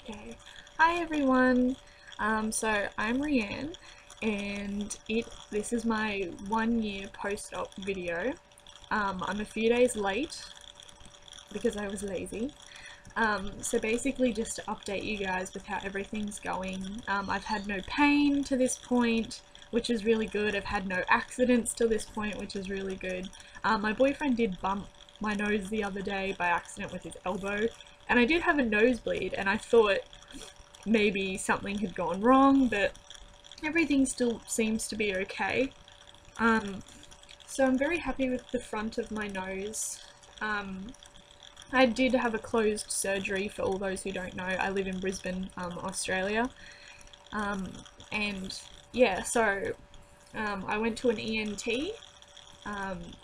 Okay. Hi everyone. So I'm Rianne, and this is my 1 year post-op video. I'm a few days late because I was lazy. So basically just to update you guys with how everything's going. I've had no pain to this point, which is really good. I've had no accidents to this point, which is really good. My boyfriend did bump my nose the other day by accident with his elbow, and I did have a nosebleed, and I thought maybe something had gone wrong, but everything still seems to be okay. So I'm very happy with the front of my nose. I did have a closed surgery, for all those who don't know. I live in Brisbane, Australia. And yeah, so I went to an ENT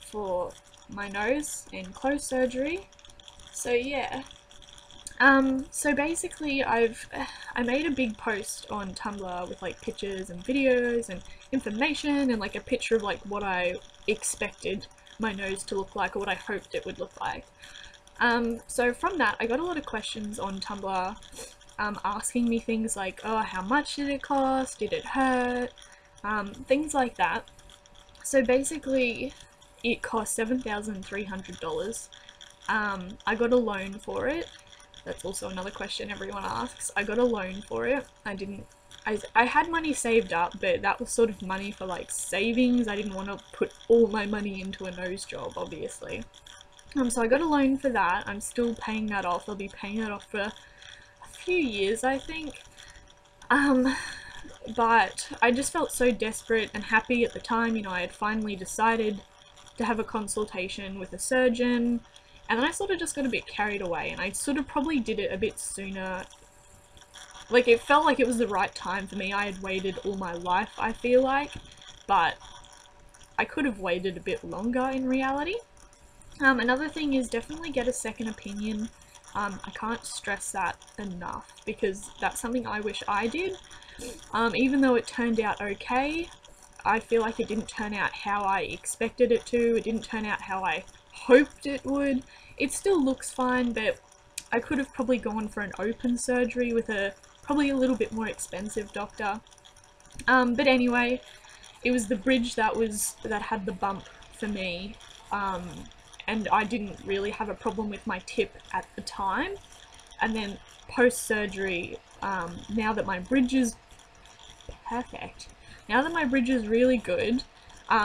for my nose and closed surgery. So yeah. So basically I made a big post on Tumblr with like pictures and videos and information and like a picture of like what I expected my nose to look like or what I hoped it would look like. So from that I got a lot of questions on Tumblr asking me things like, oh, how much did it cost? Did it hurt? Things like that. So basically it cost $7,300. I got a loan for it. That's also another question everyone asks. I got a loan for it. I had money saved up, but that was sort of money for like savings. I didn't want to put all my money into a nose job, obviously. So I got a loan for that. I'm still paying that off. I'll be paying that off for a few years, I think. But I just felt so desperate and happy at the time. You know, I had finally decided to have a consultation with a surgeon. And then I sort of just got a bit carried away, and I sort of probably did it a bit sooner. Like, it felt like it was the right time for me. I had waited all my life, I feel like, but I could have waited a bit longer in reality. Another thing is definitely get a second opinion. I can't stress that enough, because that's something I wish I did. Even though it turned out okay, I feel like it didn't turn out how I expected it to. It didn't turn out how I hoped it would. It still looks fine, but I could have probably gone for an open surgery with probably a little bit more expensive doctor. But anyway, it was the bridge that had the bump for me, and I didn't really have a problem with my tip at the time. And then post-surgery, now that my bridge is perfect, now that my bridge is really good,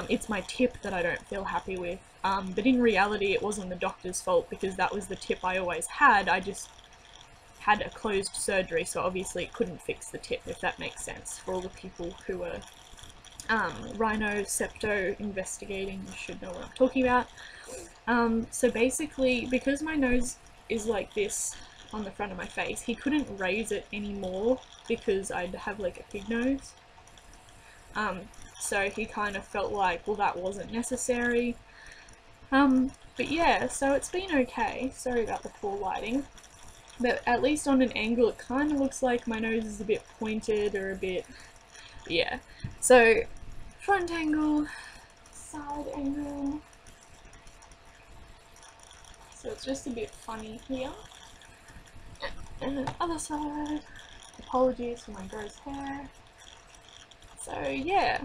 it's my tip that I don't feel happy with. But in reality it wasn't the doctor's fault, because that was the tip I always had. I just had a closed surgery, so obviously it couldn't fix the tip, if that makes sense. For all the people who are septo investigating, you should know what I'm talking about. So basically, because my nose is like this on the front of my face, he couldn't raise it anymore because I'd have like a pig nose. So he kind of felt like, well, that wasn't necessary. But yeah, so it's been okay. Sorry about the poor lighting. But at least on an angle it kind of looks like my nose is a bit pointed or a bit... yeah. So, front angle, side angle. So it's just a bit funny here. And then other side. Apologies for my gross hair. So yeah.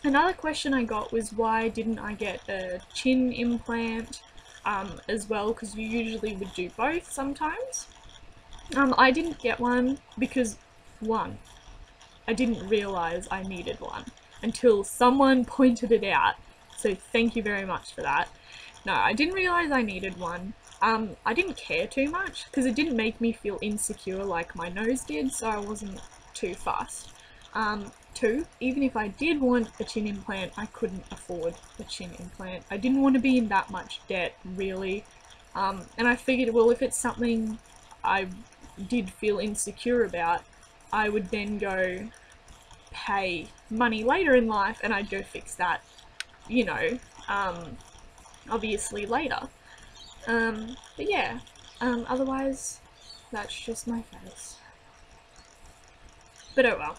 Another question I got was, why didn't I get a chin implant as well, because you usually would do both sometimes. I didn't get one because, one, I didn't realise I needed one until someone pointed it out, so thank you very much for that. No, I didn't realise I needed one. I didn't care too much because it didn't make me feel insecure like my nose did, so I wasn't too fussed. Two, even if I did want a chin implant, I couldn't afford a chin implant. I didn't want to be in that much debt, really. And I figured, well, if it's something I did feel insecure about, I would then go pay money later in life and I'd go fix that, you know, obviously later. But yeah, otherwise, that's just my face. But oh well.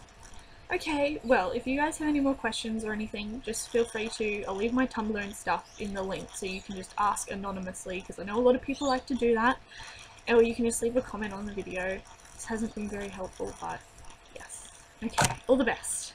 Okay, well, if you guys have any more questions or anything, just feel free to, I'll leave my Tumblr and stuff in the link so you can just ask anonymously, because I know a lot of people like to do that. or you can just leave a comment on the video. This hasn't been very helpful, but yes. Okay, all the best.